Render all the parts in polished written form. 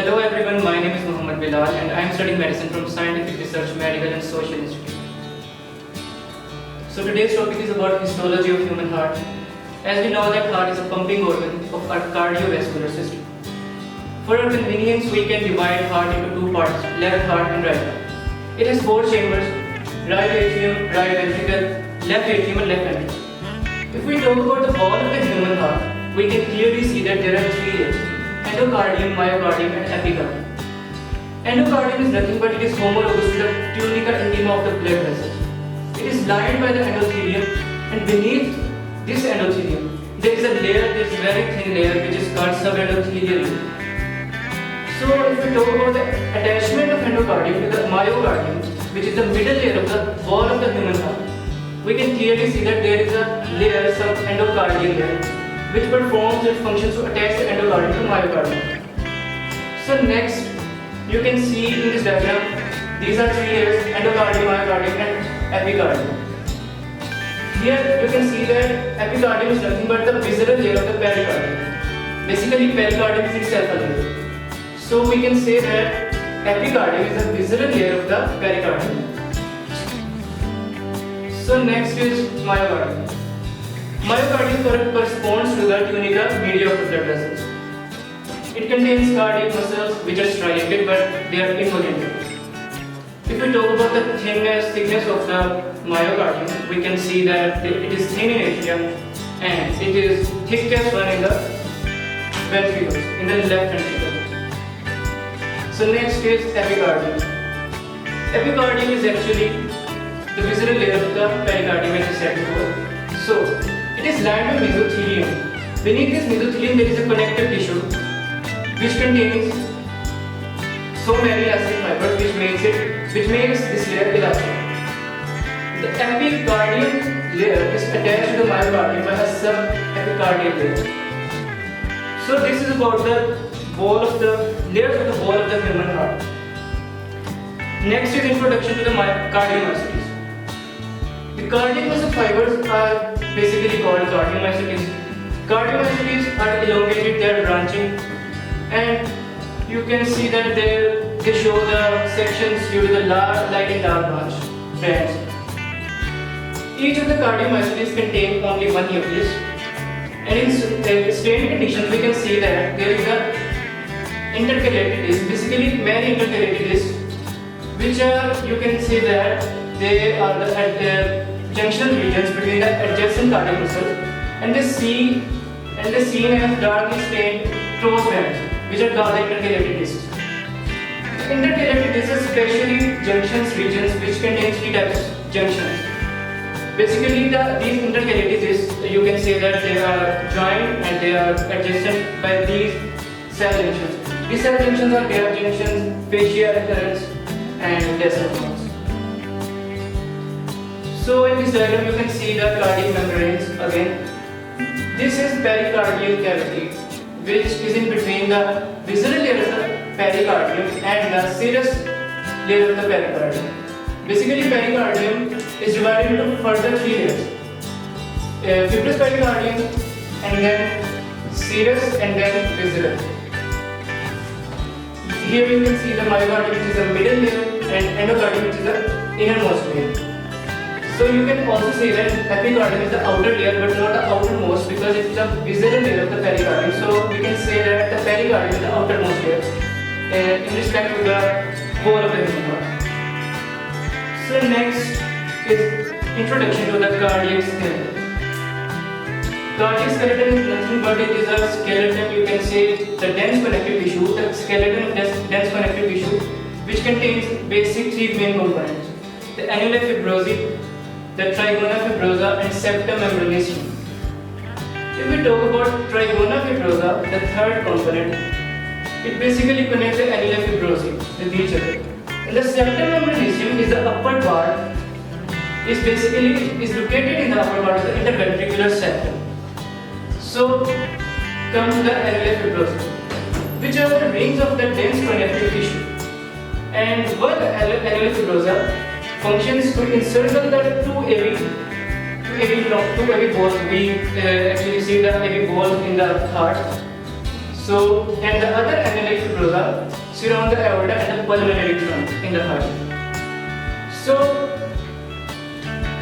Hello everyone, my name is Muhammad Bilal and I am studying medicine from Scientific Research Medical and Social Institute. So today's topic is about histology of human heart. As we know that heart is a pumping organ of our cardiovascular system. For our convenience, we can divide heart into two parts, left heart and right heart. It has four chambers, right atrium, right ventricle, left atrium and left ventricle. If we talk about the wall of the human heart, we can clearly see that there are three layers: endocardium, myocardium and epicardium. Endocardium is nothing but it is homologous to the tunica intima of the blood vessels. It is lined by the endothelium, and beneath this endothelium there is a layer, this very thin layer which is called subendothelial layer. So if we talk about the attachment of endocardium to the myocardium, which is the middle layer of the wall of the human heart, we can clearly see that there is a layer, some endocardial layer, which performs its functions to attach the endocardium to myocardium. So next, you can see in this diagram, these are three layers: endocardium, myocardium and epicardium. Here you can see that epicardium is nothing but the visceral layer of the pericardium. Basically, pericardium is itself a layer. So we can say that epicardium is the visceral layer of the pericardium. So next is myocardium. Myocardium corresponds to the tunica media of the blood vessels. It contains cardiac muscles which are striated but they are involuntary. If we talk about the thickness of the myocardium, we can see that it is thin in area and it is thickest one in the ventricles, in the left ventricle. So next is epicardium. Epicardium is actually the visceral layer of the pericardium, as I said before. So it is lined with mesothelium. Beneath this mesothelium there is a connective tissue which contains so many elastic fibers which makes this layer elastic. The epicardium layer is attached to the myocardium by a subepicardial layer. So this is about the layers of the wall of the human heart. Next is introduction to the cardiomyocytes. The cardiac muscle fibers are basically called cardiomyocytes. Cardiomyocytes are elongated, they are branching, and you can see that they show the sections due to the light and dark branch. Each of the cardiomyocytes contain only one nucleus, and in strained conditions we can see that there is a intercalated disc, basically many intercalated discs, which are, you can see that they are the junctional regions between the adjacent cardiac muscles, and the seen as darkly stained close bands, which are called the intercalated discs. The intercalated discs are especially junctions regions which contain three types of junctions. Basically, these intercalated discs, you can say that they are joined and they are adjacent by these cell junctions. These cell junctions are Gap junctions, fascia recurrence, and descendants. So in this diagram you can see the cardiac membranes again. This is pericardial cavity, which is in between the visceral layer of the pericardium and the serous layer of the pericardium. Basically, pericardium is divided into further three layers: fibrous pericardium, and then serous, and then visceral. Here you can see the myocardium, which is the middle layer, and endocardium, which is the innermost layer. So you can also say that epicardium is the outer layer but not the outermost, because it's the visceral layer of the pericardium. So we can say that the pericardium is the outermost layer in respect to the whole of the human heart. So next is introduction to the cardiac skeleton. Cardiac skeleton is nothing but it is a skeleton, you can say the dense connective tissue, the skeleton of dense connective tissue, which contains basic three main components: the annuli fibrosi, the trigona fibrosa, and septum membranacea. If we talk about trigona fibrosa, the third component, it basically connects the annuli fibrosi with each other. And the septum membranacea is the upper part, is located in the upper part of the interventricular septum. So come to the annuli fibrosa, which are the rings of the dense connective tissue. And what the annuli fibrosa functions to encircle the two AV balls. We actually see the AV ball in the heart. So, and the other annuli fibrosa surround the aorta and the pulmonary trunk in the heart. So,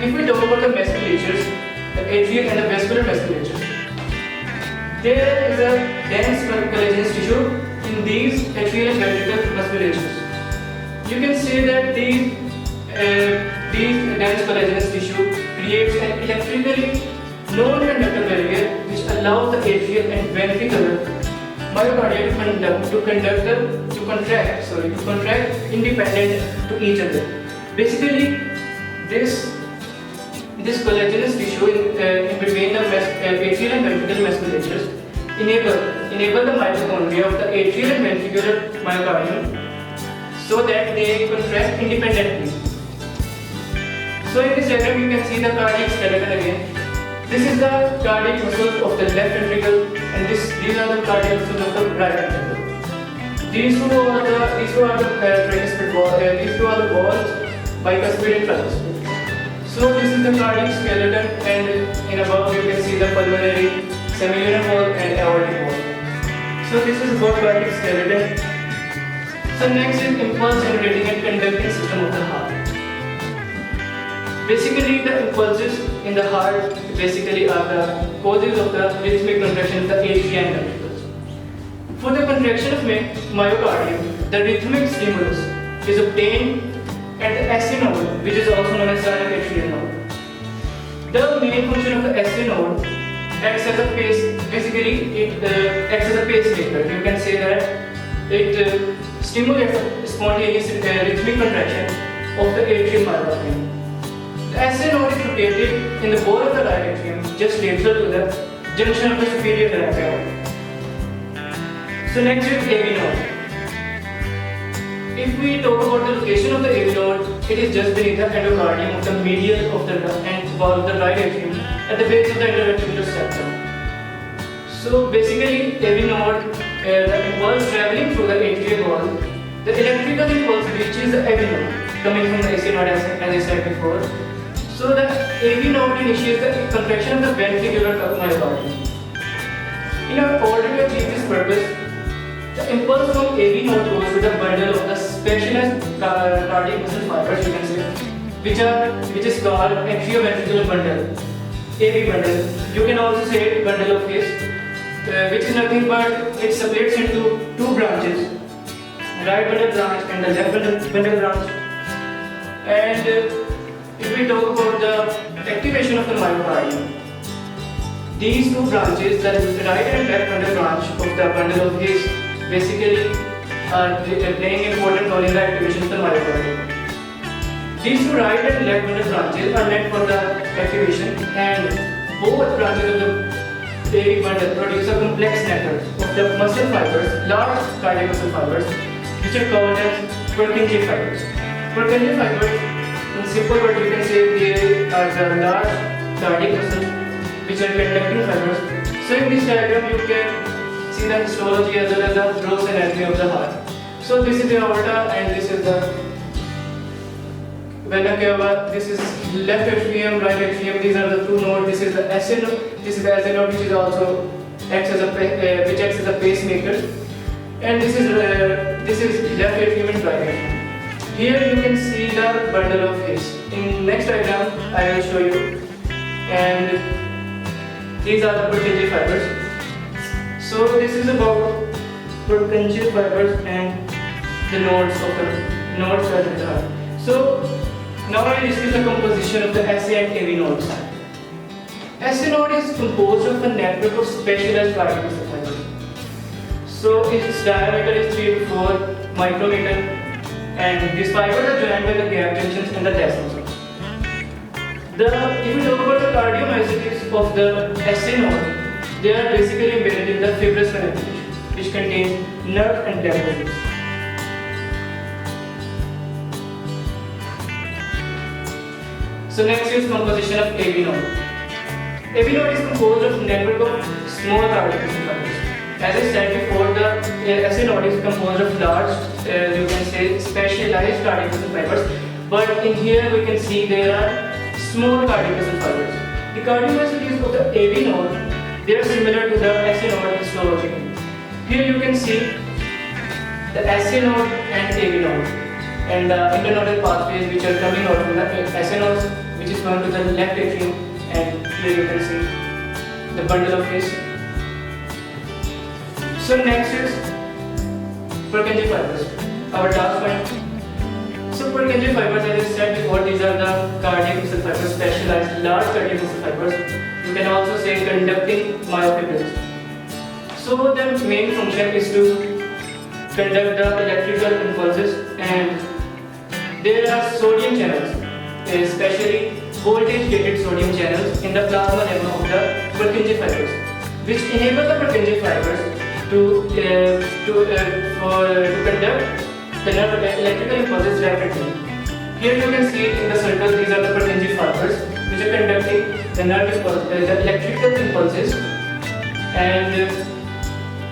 if we talk about the musculatures, the atrial and the vascular musculatures, there is a dense collagenous tissue in these atrial and ventricular musculatures. You can say that these dense collagenous tissue creates an electrically non-conductor barrier which allows the atrial and ventricular myocardia to contract independent to each other. Basically, this collagenous tissue in between the atrial and ventricular musculatures enable the mitochondria of the atrial and ventricular myocardium so that they contract independently. So in this diagram you can see the cardiac skeleton again. This is the cardiac muscles of the left ventricle and these are the cardiac muscles of the right ventricle. These two are the tricuspid walls. These two are the walls, bicuspid and tricuspid. So this is the cardiac skeleton, and in above you can see the pulmonary, semilunar wall and aortic wall. So this is about cardiac skeleton. So next is impulse generating and conducting system of the heart. Basically, the impulses in the heart basically are the causes of the rhythmic contraction of the atria and ventricles. For the contraction of myocardium, the rhythmic stimulus is obtained at the SC node, which is also known as coronary atrial node. The main function of the SC node acts as a pacemaker. You can say that it stimulates spontaneous rhythmic contraction of the atrial myocardium. The SC node is located in the bore of the right atrium, just lateral to the junction of the superior right aorta. So next is AV node. If we talk about the location of the AV node, it is just beneath the endocardium of the medial of the wall of the right atrium at the base of the interventricular septum. So basically, AV node, the impulse traveling through the atrial wall, the electrical impulse reaches the AV node coming from the AC node as I said before. So the AV node initiates the contraction of the ventricular myocardium. In order to achieve this purpose, the impulse from AV node goes to the bundle of the specialized cardiac muscle fibers, you can say, which is called atrioventricular bundle, AV bundle. You can also say bundle of His, which is nothing but it separates into two branches, right bundle branch and the left bundle branch. And if we talk about the activation of the myocardium, these two branches, the right and left bundle branch of the bundle of His, basically are playing important role in the activation of the myocardium. These two right and left bundle branches are meant for the activation, and both branches of the AV bundle produce a complex network of the muscle fibers, large cardiac muscle fibers, which are called as Purkinje fibers. Purkinje fibers, in simple words, you can say they are the large cardiac muscles which are conducting fibers. So in this diagram you can see the histology as well as the gross anatomy of the heart. So this is the aorta and this is the vena cava. This is left atrium, right atrium. These are the two nodes. This is the SA node. This is the SA node, which is also acts as a pacemaker. And this is left atrium and right atrium. Here you can see the bundle of His. In next diagram I will show you. And these are the Purkinje fibers. So this is about Purkinje fibers and the nodes of the heart. So now I will discuss the composition of the SA and AV nodes. SA node is composed of a network of specialized cardiac muscle fibers. So its diameter is 3 to 4 micrometer. And these fibers are joined by the gap junctions and the tassels. If we talk about the cardiomyocytes of the SA node, they are basically embedded in the fibrous ventricle, which contains nerve and blood vessels. So next is composition of AV node. AV node is composed of network of small cardiac muscle fibers. As I said before, the SA node is composed of large, you can say, specialized cardiac muscle fibers. But in here we can see there are small cardiac muscle fibers. The cardiomyocytes of the AV node, they are similar to the SA node histologically. Here you can see the SA node and AV node and the internodal pathways which are coming out from the SA nodes, which is going to the left atrium, and here you can see the bundle of his. So next is Purkinje fibers, our last point. So Purkinje fibers, as I said before, these are the cardiac muscle fibers, specialized large cardiac muscle fibers. You can also say conducting myofibrils. So their main function is to conduct the electrical impulses, and there are sodium channels, especially voltage gated sodium channels in the plasma lemma of the Purkinje fibers, which enable the Purkinje fibers to conduct the electrical impulses rapidly. Here you can see in the circle, these are the Purkinje fibers which are conducting the electrical impulses. And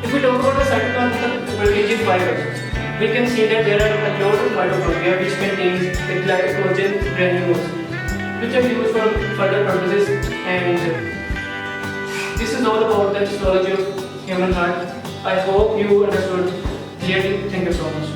if we talk about the cytoplasm of the Purkinje fibers, we can see that there are a lot of mitochondria which contains the glycogen granules, which are used for further purposes. And this is all about the histology of human heart. I hope you understood clearly. Thank you so much.